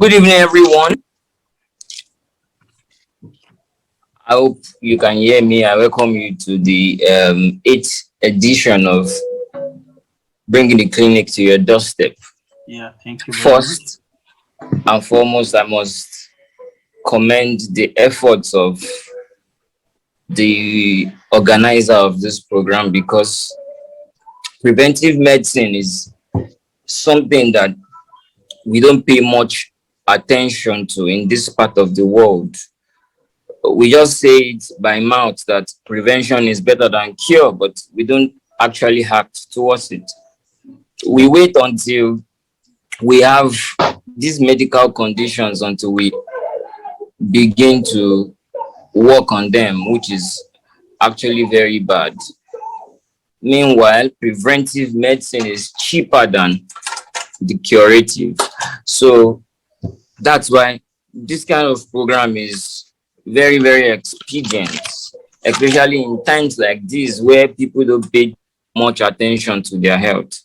Good evening, everyone. I hope you can hear me. I welcome you to the eighth edition of Bringing the Clinic to Your Doorstep. Yeah, thank you very much. First and foremost, I must commend the efforts of the organizer of this program because preventive medicine is something that we don't pay much attention to in this part of the world. We just say it by mouth that prevention is better than cure, but we don't actually act towards it. We wait until we have these medical conditions until we begin to work on them, which is actually very bad. Meanwhile, preventive medicine is cheaper than the curative. So that's why this kind of program is very, very expedient, especially in times like this where people don't pay much attention to their health.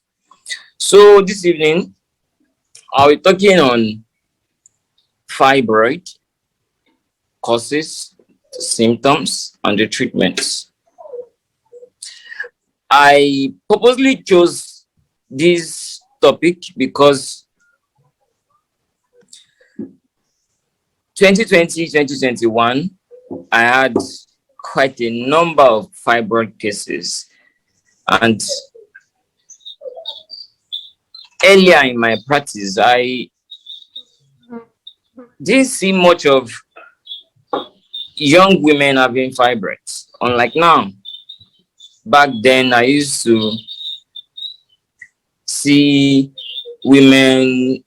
So this evening, I'll be talking on fibroid, causes, symptoms, and the treatments. I purposely chose this topic because 2020-2021, I had quite a number of fibroid cases. And earlier in my practice, I didn't see much of young women having fibroids. Unlike now, back then I used to see women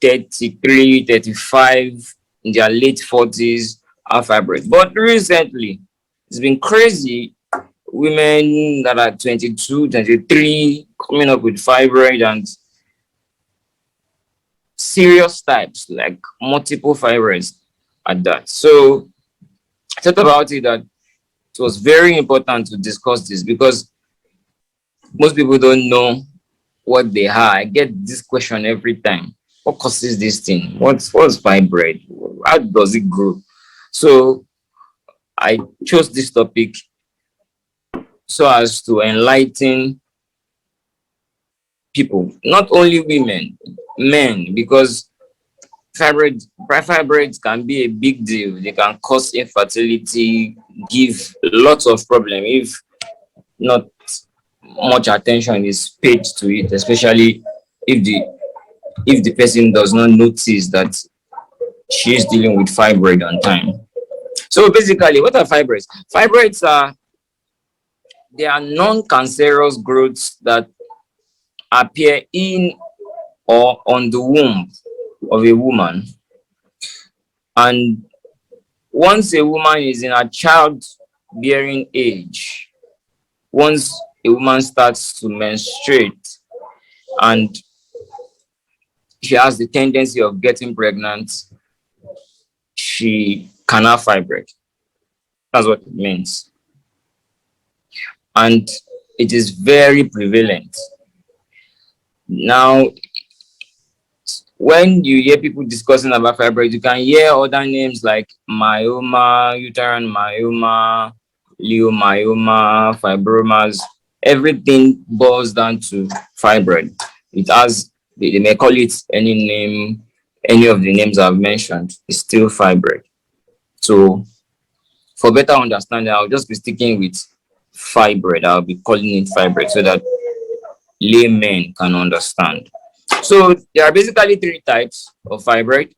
33, 35 in their late 40s have fibroids. But recently, it's been crazy. Women that are 22, 23 coming up with fibroid and serious types like multiple fibroids at that. So I thought about it that it was very important to discuss this because most people don't know what they are. I get this question every time. What causes this thing? What's fibroid? How does it grow? So I chose this topic so as to enlighten people, not only women, men, because fibroids can be a big deal. They can cause infertility, give lots of problem if not much attention is paid to it, especially if the person does not notice that she is dealing with fibroid on time. So basically, what are fibroids? They are non-cancerous growths that appear in or on the womb of a woman. And once a woman is in a childbearing age, once a woman starts to menstruate and she has the tendency of getting pregnant, she can have fibroid. That's what it means. And it is very prevalent. Now, when you hear people discussing about fibroid, you can hear other names like myoma, uterine myoma, leiomyoma, fibromas. Everything boils down to fibroid. It has, they may call it any name, any of the names I've mentioned, is still fibroid. So for better understanding, I'll just be sticking with fibroid. I'll be calling it fibroid so that laymen can understand. So there are basically three types of fibroid.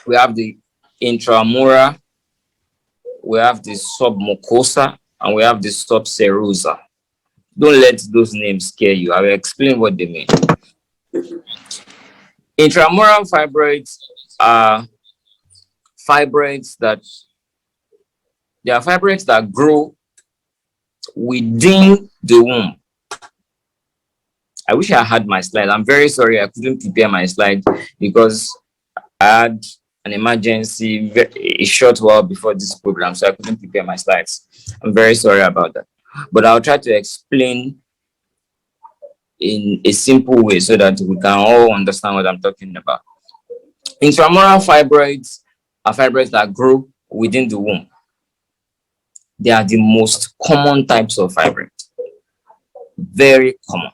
We have the intramural, we have the submucosa, and we have the subserosa. Don't let those names scare you. I will explain what they mean. Intramural fibroids are fibroids that grow within the womb. I wish I had my slide. I'm very sorry I couldn't prepare my slide because I had an emergency a short while before this program, so I couldn't prepare my slides. I'm very sorry about that. But I'll try to explain in a simple way so that we can all understand what I'm talking about. Intramural fibroids are fibroids that grow within the womb. They are the most common types of fibroids, very common.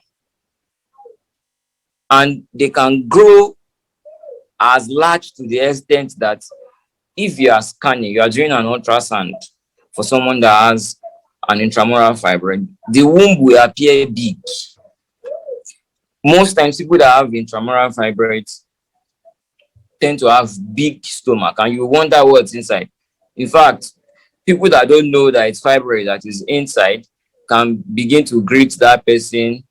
And they can grow as large to the extent that if you are scanning, you are doing an ultrasound for someone that has an intramural fibroid, the womb will appear big. Most times, people that have intramural fibroids tend to have big stomach, and you wonder what's inside. In fact, people that don't know that it's fibroid that is inside can begin to greet that person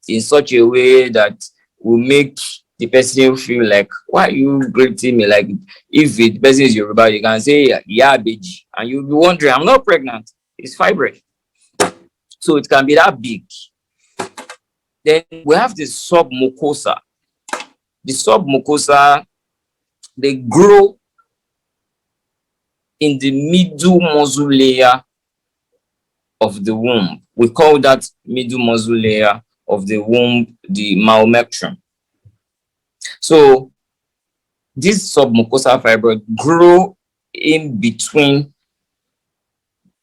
in such a way that will make the person feel like, why are you greeting me? Like, if the person is Yoruba, you can say, yeah, beji, and you'll be wondering, I'm not pregnant, it's fibroid. So it can be that big. Then we have the submucosa. The submucosa, they grow in the middle muscle layer of the womb. We call that middle muscle layer of the womb the malmectrum. So these submucosal fibroids grow in between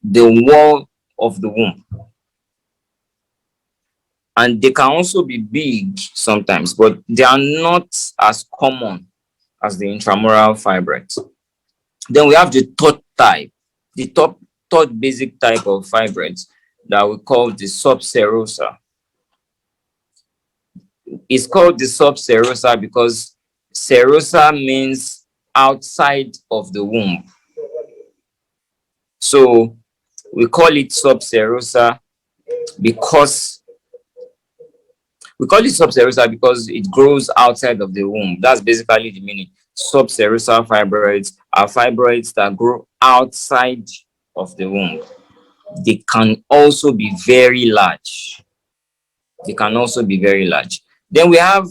the wall of the womb. And they can also be big sometimes, but they are not as common as the intramural fibroids. Then we have the third type, the third basic type of fibroids that we call the subserosa. It's called the subserosa because serosa means outside of the womb. So we call it subserosa because it grows outside of the womb. That's basically the meaning. Subserosal fibroids are fibroids that grow outside of the womb. They can also be very large. Then we have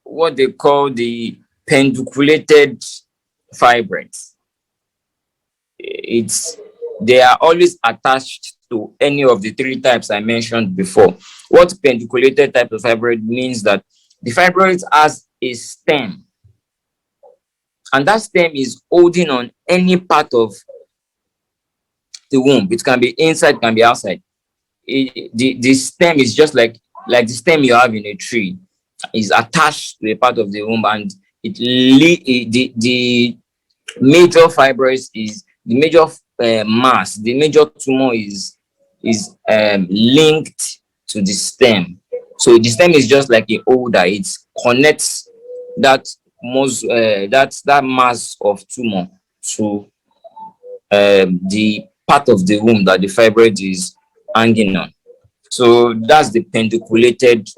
what they call the pedunculated fibroids. They are always attached to any of the three types I mentioned before. What pedunculated type of fibroid means that the fibroid has a stem, and that stem is holding on any part of the womb. It can be inside, can be outside. The stem is just like the stem you have in a tree, is attached to a part of the womb, and the major fibroids is the major mass, the major tumor is linked to the stem. So the stem is just like a holder. It connects that that mass of tumor to the part of the womb that the fibroid is hanging on. So that's the pedunculated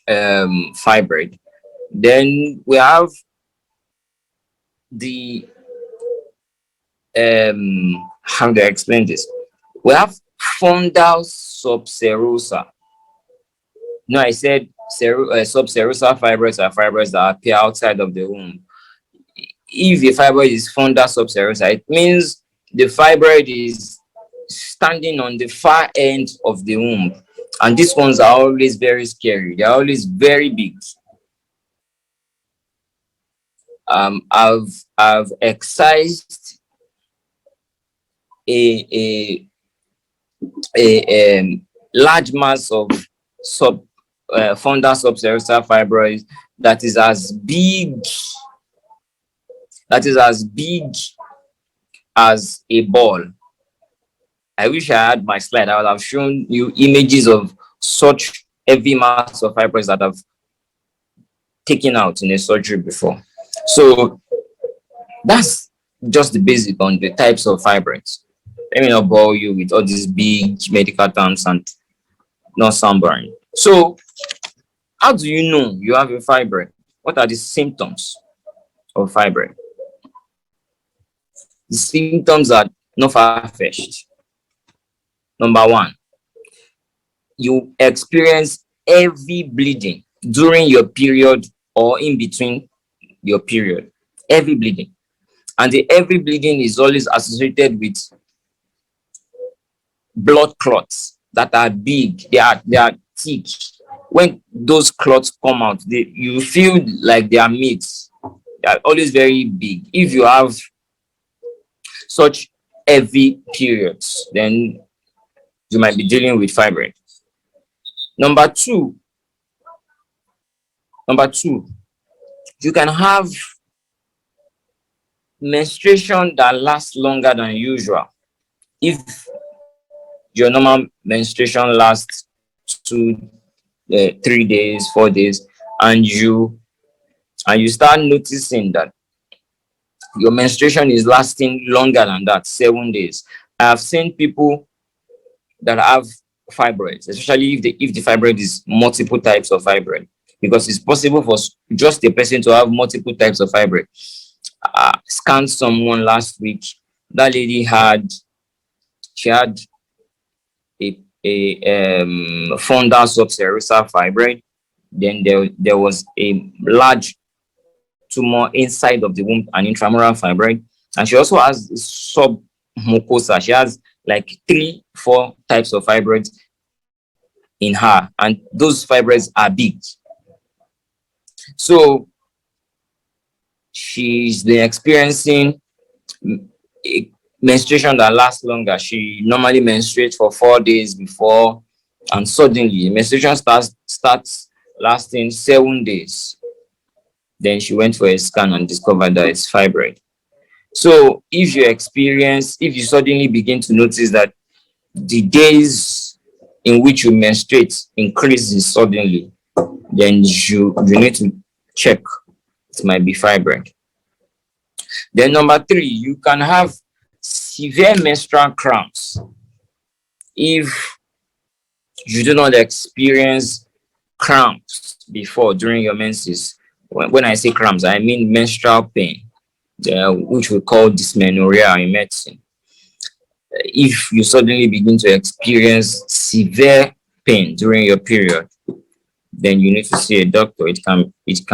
fibroid. Then we have the how do I explain this? We have fundal subserosa. No, I said subserosal fibroids are fibroids that appear outside of the womb. If the fibroid is fundal subserosa, it means the fibroid is standing on the far end of the womb. And these ones are always very scary. They're always very big. I've excised a large mass of fundal subserosal fibroids that is as big as a ball. I wish I had my slide. I would have shown you images of such heavy mass of fibroids that I've taken out in a surgery before. So that's just the basic on the types of fibroids. Let me not bore you with all these big medical terms and not sound boring. So how do you know you have a fibroid? What are the symptoms of fibroid? The symptoms are not far-fetched. Number one, you experience heavy bleeding during your period or in between your period. Heavy bleeding. And the heavy bleeding is always associated with blood clots that are big, they are thick. when those clots come out, you feel like they are mixed. They are always very big. If you have such heavy periods, then you might be dealing with fibroid. Number two, number two, you can have menstruation that lasts longer than usual. If your normal menstruation lasts 3 days, 4 days, and you start noticing that your menstruation is lasting longer than that, 7 days. I have seen people that have fibroids, especially if the fibroid is multiple types of fibroid, because it's possible for just a person to have multiple types of fibroid. Scanned someone last week. That lady had a fundal subserosal fibroid. Then there was a large tumor inside of the womb, an intramural fibroid, and she also has submucosa. She has like 3, 4 types of fibroids in her, and those fibroids are big. So she's been experiencing a menstruation that lasts longer. She normally menstruates for 4 days before, and suddenly menstruation starts lasting 7 days. Then she went for a scan and discovered that it's fibroid. So if you suddenly begin to notice that the days in which you menstruate increases suddenly, then you need to check. It might be fibroid. Then number three, you can have severe menstrual cramps. If you do not experience cramps before during your menses, when I say cramps, I mean menstrual pain, which we call dysmenorrhea in medicine. If you suddenly begin to experience severe pain during your period, then you need to see a doctor. It can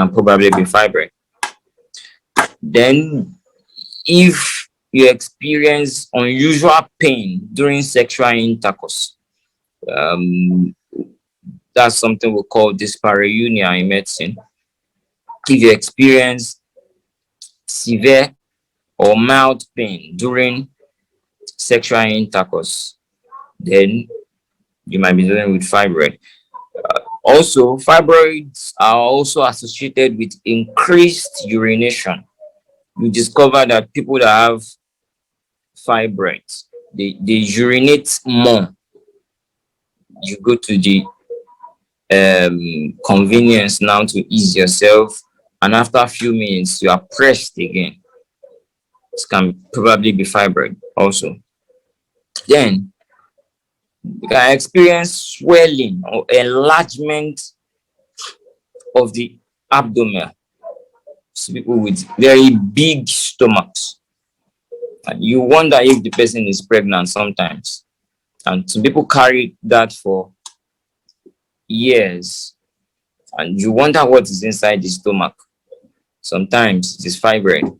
probably be fibroid. Then if you experience unusual pain during sexual intercourse, um, that's something we call dyspareunia in medicine. If you experience severe or mild pain during sexual intercourse, then you might be dealing with fibroid. Also, fibroids are also associated with increased urination. You discover that people that have fibroids, they urinate more. You go to the convenience now to ease yourself, and after a few minutes you are pressed again. It can probably be fibroid also. Then you can experience swelling or enlargement of the abdomen. So people with very big stomachs, and you wonder if the person is pregnant sometimes, and some people carry that for years, and you wonder what is inside the stomach. Sometimes it is fibroid.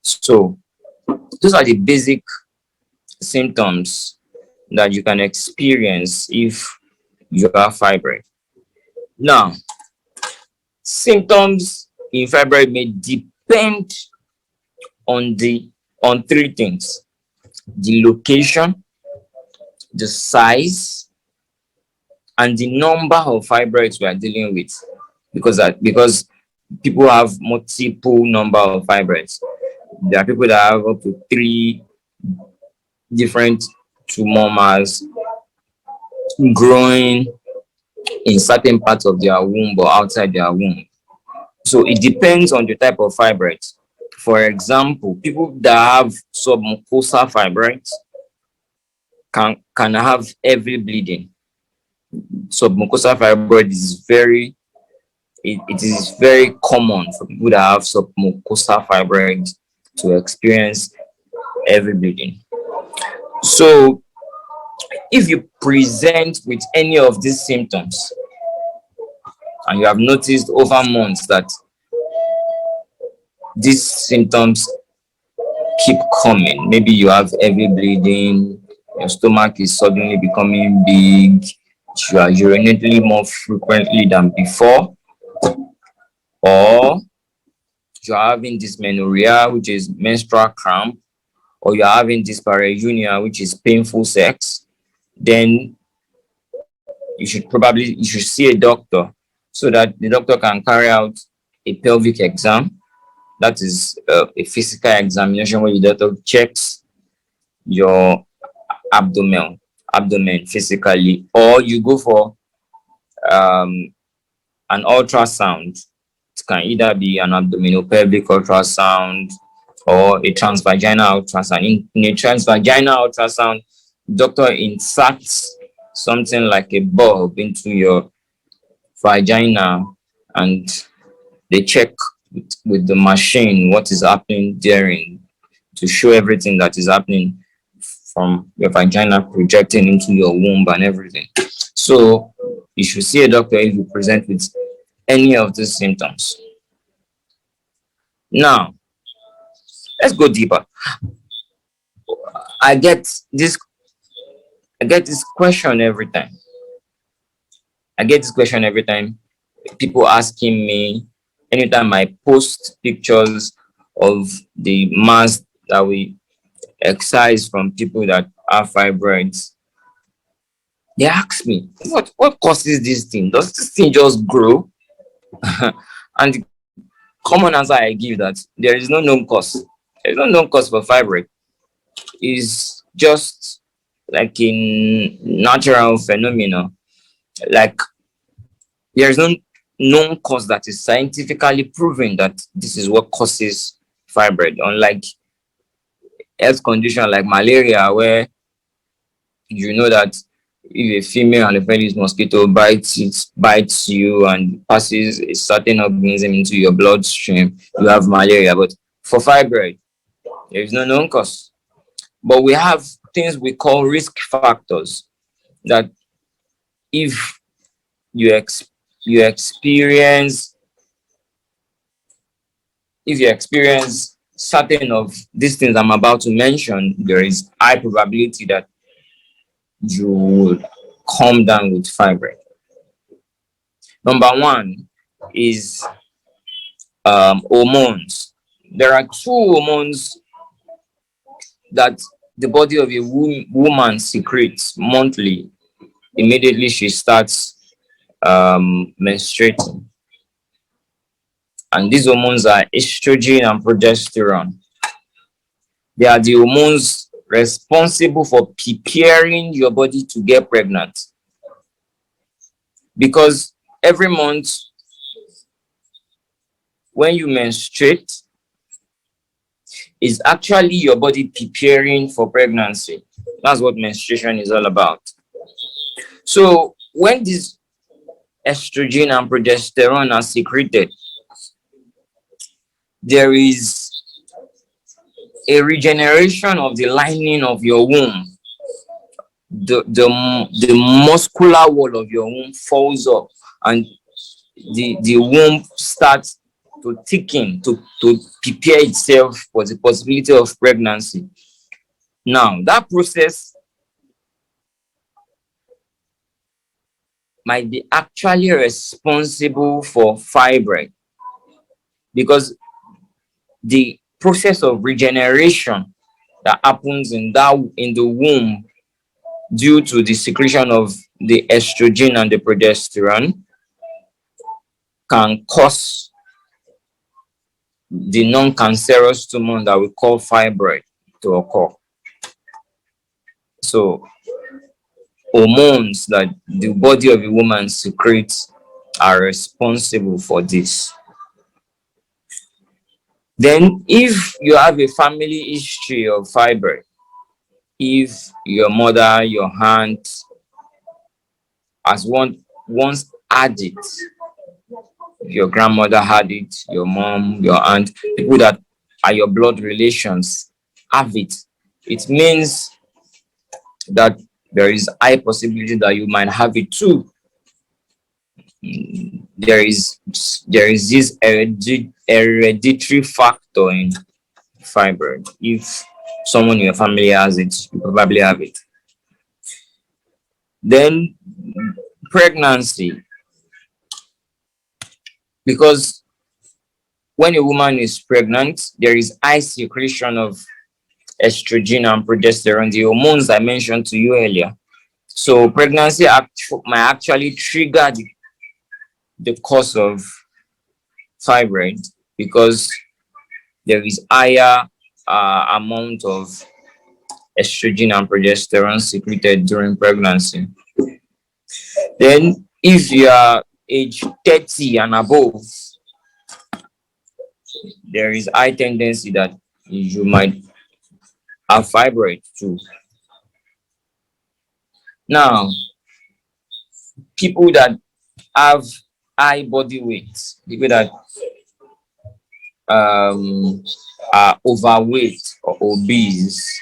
So those are the basic symptoms that you can experience if you have fibroid. Now, symptoms in fibroid may depend on three things: the location, the size, and the number of fibroids we are dealing with. Because people have multiple number of fibroids. There are people that have up to 3 different tumors growing in certain parts of their womb or outside their womb. So it depends on the type of fibroids. For example, people that have submucosal fibroids can have heavy bleeding. Submucosal fibroid is it is very common for people that have submucosal fibroids to experience heavy bleeding. So if you present with any of these symptoms and you have noticed over months that these symptoms keep coming, maybe you have heavy bleeding, your stomach is suddenly becoming big, you are urinating more frequently than before, or you're having dysmenorrhea, which is menstrual cramp, or you're having dyspareunia, which is painful sex, then you should see a doctor so that the doctor can carry out a pelvic exam. That is a physical examination where the doctor checks your abdomen physically, or you go for um, an ultrasound. It can either be an abdominopelvic ultrasound or a transvaginal ultrasound. In a transvaginal ultrasound, doctor inserts something like a bulb into your vagina, and they check with the machine what is happening therein to show everything that is happening from your vagina projecting into your womb and everything. So you should see a doctor if you present with any of these symptoms. Now, let's go deeper. I get this I get this question every time. I get this question every time. People asking me anytime I post pictures of the mass that we excise from people that have fibroids. They ask me, what causes this thing? Does this thing just grow? And the common answer I give that there is no known cause. There is no known cause for fibroid. It's just like a natural phenomenon. Like there is no known cause that is scientifically proven that this is what causes fibroid. Unlike health condition like malaria, where you know that if a female anopheles mosquito bites you and passes a certain organism into your bloodstream, you have malaria. But for fibroid, there is no known cause. But we have things we call risk factors that if you you experience if you experience certain of these things I'm about to mention, there is high probability that you would come down with fibroid. Number one is hormones. There are two hormones that the body of a woman secretes monthly immediately she starts menstruating. And these hormones are estrogen and progesterone. They are the hormones responsible for preparing your body to get pregnant. Because every month when you menstruate, is actually your body preparing for pregnancy. That's what menstruation is all about. So when this estrogen and progesterone are secreted, there is a regeneration of the lining of your womb. The muscular wall of your womb falls up, and the womb starts to thicken to prepare itself for the possibility of pregnancy. Now, that process might be actually responsible for fibroid, because the process of regeneration that happens in the womb due to the secretion of the estrogen and the progesterone can cause the non-cancerous tumor that we call fibroid to occur. So hormones that the body of a woman secretes are responsible for this. Then if you have a family history of fibroid, if your mother, your aunt has once had it, if your grandmother had it, your mom, your aunt, people that are your blood relations have it, it means that there is high possibility that you might have it too. There is this hereditary factor in fibroid. If someone in your family has it, you probably have it. Then pregnancy, because when a woman is pregnant, there is high secretion of estrogen and progesterone, the hormones I mentioned to you earlier. So pregnancy might actually trigger the cause of fibroid, because there is higher amount of estrogen and progesterone secreted during pregnancy. Then if you are age 30 and above, there is high tendency that you might have fibroid too. Now, people that have high body weight, people that are overweight or obese,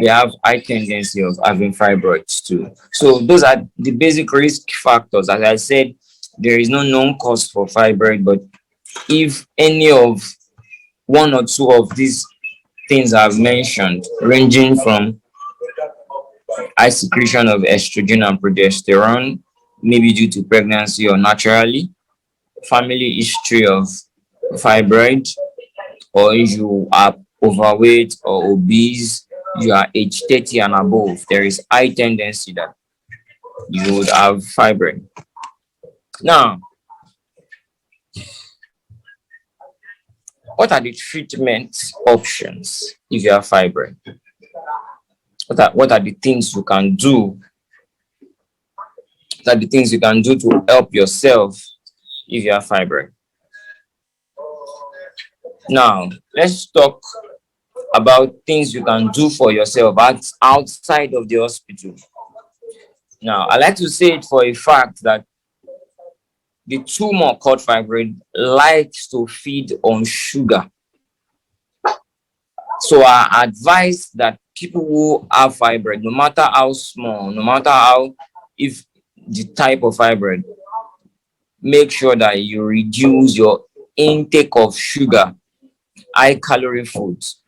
they have high tendency of having fibroids too. So those are the basic risk factors. As I said, there is no known cause for fibroid, but if any of one or two of these things I've mentioned, ranging from high secretion of estrogen and progesterone, maybe due to pregnancy or naturally, family history of fibroid, or if you are overweight or obese, you are age 30 and above, there is high tendency that you would have fibroid. Now, what are the treatment options if you have fibroid? What are the things you can do? What are the things you can do to help yourself if you have fibroid? Now, let's talk about things you can do for yourself outside of the hospital. Now, I like to say it for a fact that the tumor called fibroid likes to feed on sugar. So I advise that people who have fibroid, no matter how small, no matter if the type of fibroid, make sure that you reduce your intake of sugar, high calorie foods.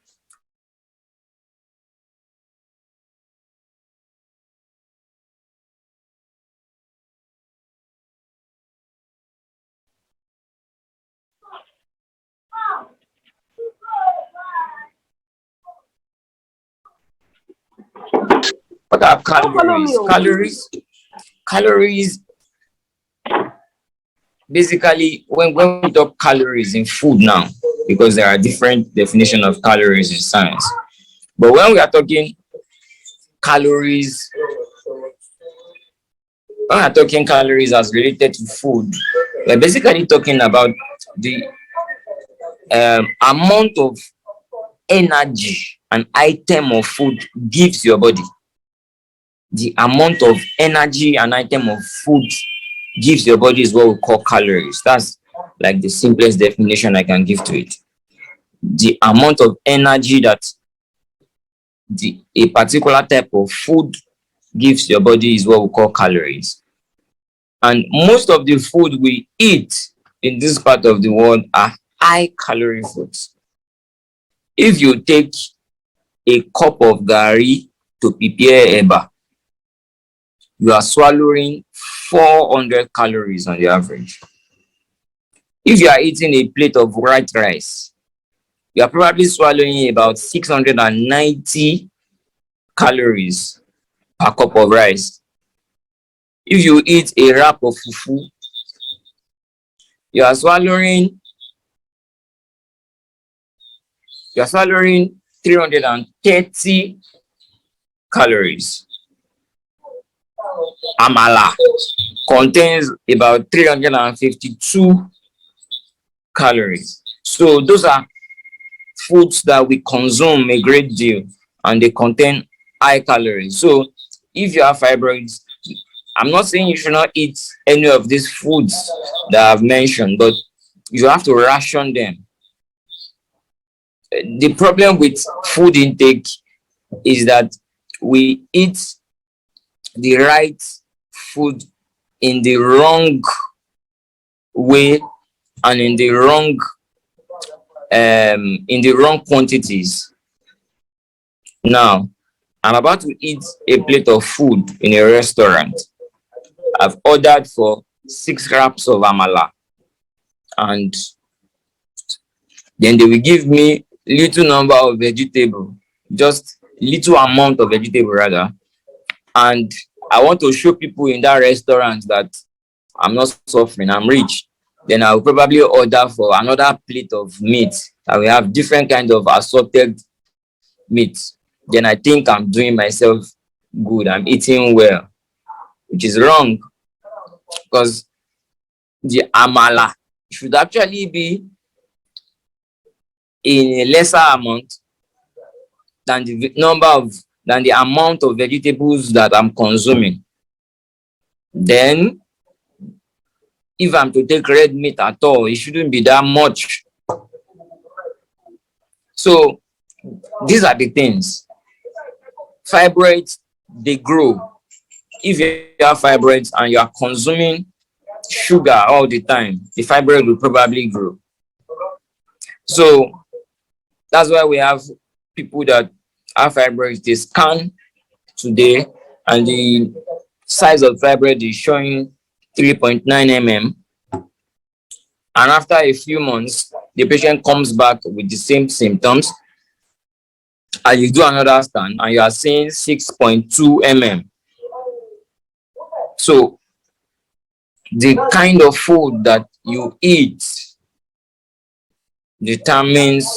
What are calories? Calories, basically, when we talk calories in food now, because there are different definitions of calories in science. But when we are talking calories, when we're talking calories as related to food, we're basically talking about the amount of energy an item of food gives your body. The amount of energy an item of food gives your body is what we call calories. That's like the simplest definition I can give to it. The amount of energy that a particular type of food gives your body is what we call calories. And most of the food we eat in this part of the world are high calorie foods. If you take a cup of gari to prepare eba, you are swallowing 400 calories on the average. If you are eating a plate of white rice, you are probably swallowing about 690 calories per cup of rice. If you eat a wrap of fufu, you are swallowing 330 calories. Amala contains about 352 calories. So those are foods that we consume a great deal and they contain high calories. So if you have fibroids, I'm not saying you should not eat any of these foods that I've mentioned, but you have to ration them. The problem with food intake is that we eat the right food in the wrong way and in the wrong quantities. Now, I'm about to eat a plate of food in a restaurant. I've ordered for 6 wraps of amala, and then they will give me little number of vegetable, just little amount of vegetable rather. And I want to show people in that restaurant that I'm not suffering, I'm rich. Then I'll probably order for another plate of meat. I will have different kind of assorted meat. Then I think I'm doing myself good, I'm eating well, which is wrong, because the amala should actually be in a lesser amount than the amount of vegetables that I'm consuming. Then if I'm to take red meat at all, it shouldn't be that much. So these are the things. Fibroids, they grow. If you have fibroids and you are consuming sugar all the time, the fibroid will probably grow. So that's why we have people that have fibroids, they scan today, and the size of fibroid is showing 3.9 mm. And after a few months, the patient comes back with the same symptoms, and you do another scan and you are seeing 6.2 mm. So the kind of food that you eat determines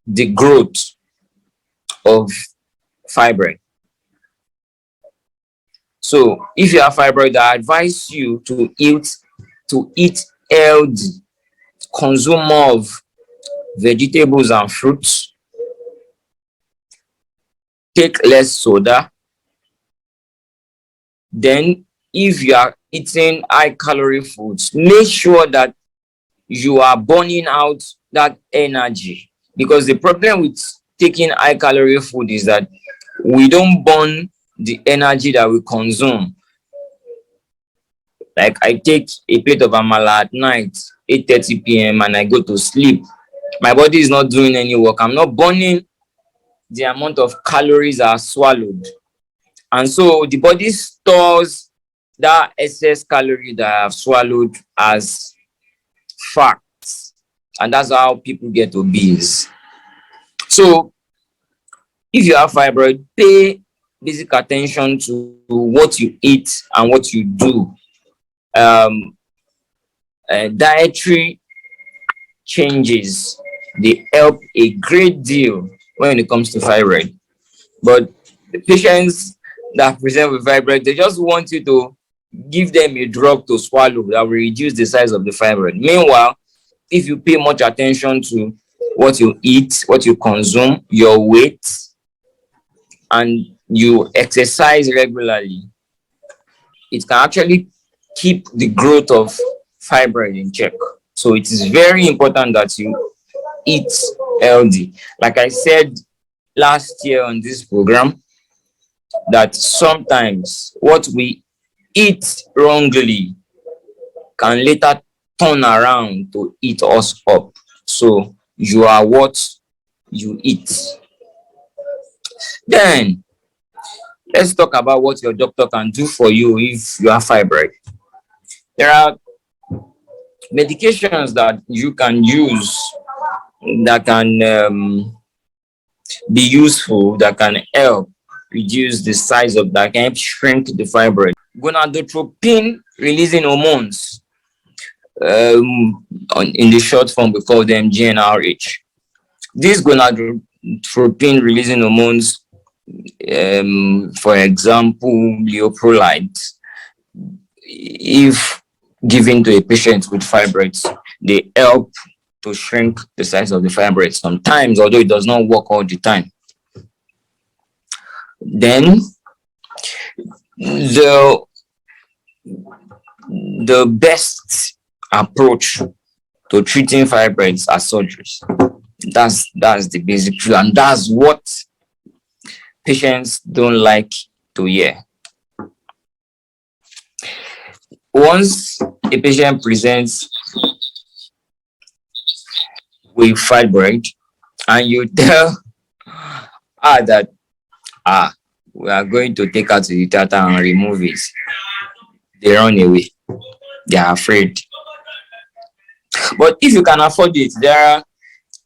the growth of fibroid. So if you have fibroid, I advise you to eat healthy, consume more of vegetables and fruits, take less soda. Then if you are eating high calorie foods, make sure that you are burning out that energy, because the problem with taking high calorie food is that we don't burn the energy that we consume. Like I take a plate of amala at night, 8:30 p.m., and I go to sleep. My body is not doing any work. I'm not burning the amount of calories I swallowed. And so the body stores that excess calorie that I've swallowed as fats. And that's how people get obese. So if you have fibroid, pay basic attention to what you eat and what you do. Dietary changes, they help a great deal when it comes to fibroid. But the patients that present with fibroid, they just want you to give them a drug to swallow that will reduce the size of the fibroid. Meanwhile, if you pay much attention to what you eat, what you consume, your weight, and you exercise regularly, it can actually keep the growth of fibroid in check. So it is very important that you eat healthy. Like I said last year on this program, that sometimes what we eat wrongly can later turn around to eat us up. So you are what you eat. Then let's talk about what your doctor can do for you if you have fibroid. There are medications that you can use that can be useful, that can help reduce the size of that, can help shrink the fibroid. Gonadotropin releasing hormones, in the short form we call them GnRH. These gonadotropin releasing hormones, for example leuprolide, if given to a patient with fibroids, they help to shrink the size of the fibroid sometimes, although it does not work all the time. Then the best approach to treating fibroids are surgeries. That's the basic truth, and that's what patients don't like to hear. Once a patient presents with fibroid and you tell her that we are going to take her to the theater and remove it. They run away. They are afraid. But if you can afford it, there are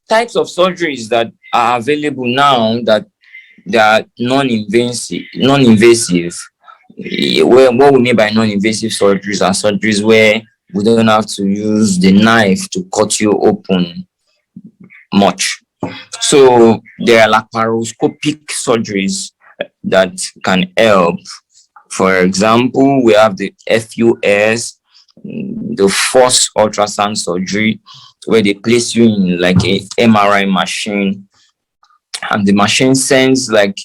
types of surgeries that are available now that they are non-invasive. What we mean by non-invasive surgeries are surgeries where we don't have to use the knife to cut you open much. So there are laparoscopic surgeries that can help. For example, we have the FUS, the force ultrasound surgery, where they place you in like a MRI machine, and the machine sends like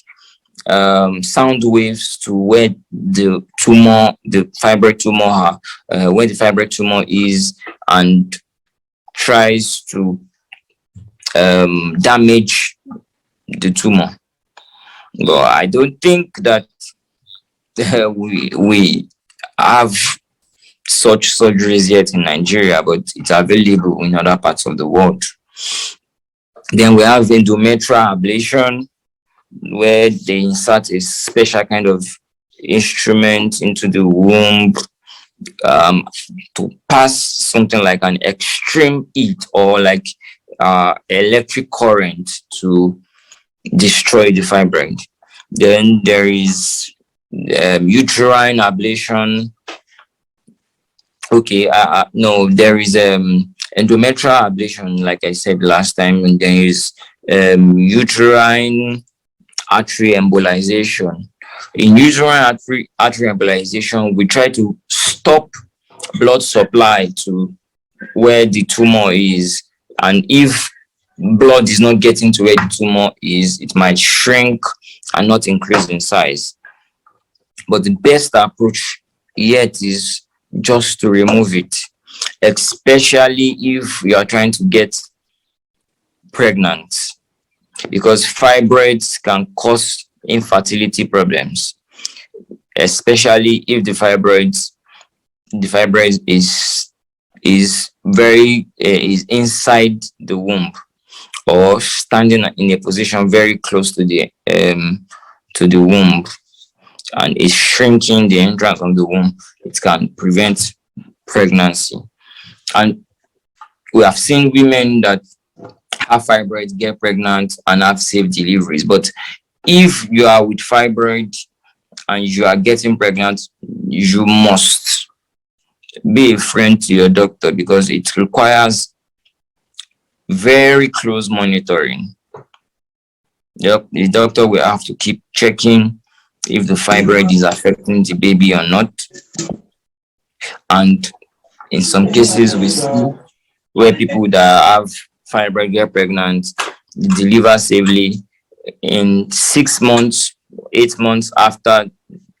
sound waves to where the fibroid tumor, where the fibroid tumor is, and tries to damage the tumor. But I don't think that we have such surgeries yet in Nigeria, but it's available in other parts of the world. Then we have endometrial ablation, where they insert a special kind of instrument into the womb um, to pass something like an extreme heat or like electric current to destroy the fibroid. Then there is uterine ablation. Okay, no, there is endometrial ablation, like I said last time, and there is uterine artery embolization. In uterine artery embolization, we try to stop blood supply to where the tumor is, and if blood is not getting to where the tumor is, it might shrink and not increase in size. But the best approach yet is just to remove it, especially if you are trying to get pregnant, because fibroids can cause infertility problems, especially if the fibroid is very is inside the womb or standing in a position very close to the womb, and is shrinking the entrance of the womb. It can prevent pregnancy. And we have seen women that have fibroids get pregnant and have safe deliveries. But if you are with fibroid and you are getting pregnant, you must be a friend to your doctor, because it requires very close monitoring. Yep, the doctor will have to keep checking if the fibroid is affecting the baby or not. And in some cases, we see where people that have fibroid get pregnant, deliver safely in 6 months, 8 months after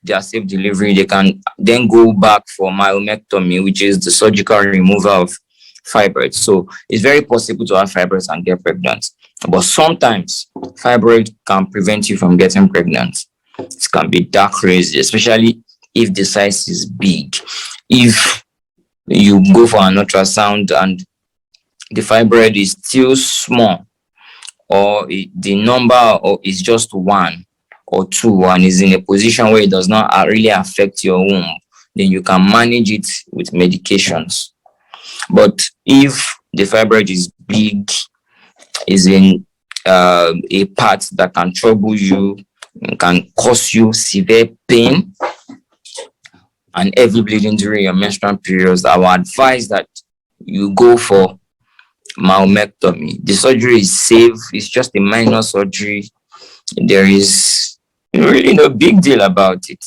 their safe delivery. They can then go back for myomectomy, which is the surgical removal of fibroids. So it's very possible to have fibroids and get pregnant. But sometimes fibroid can prevent you from getting pregnant. It can be that crazy, especially if the size is big. If you go for an ultrasound and the fibroid is still small, or the number is just 1 or 2 and is in a position where it does not really affect your womb, then you can manage it with medications. But if the fibroid is big, is in a part that can trouble you, can cause you severe pain and heavy bleeding during your menstrual periods, I would advise that you go for myomectomy. The surgery is safe. It's just a minor surgery. There is really no big deal about it.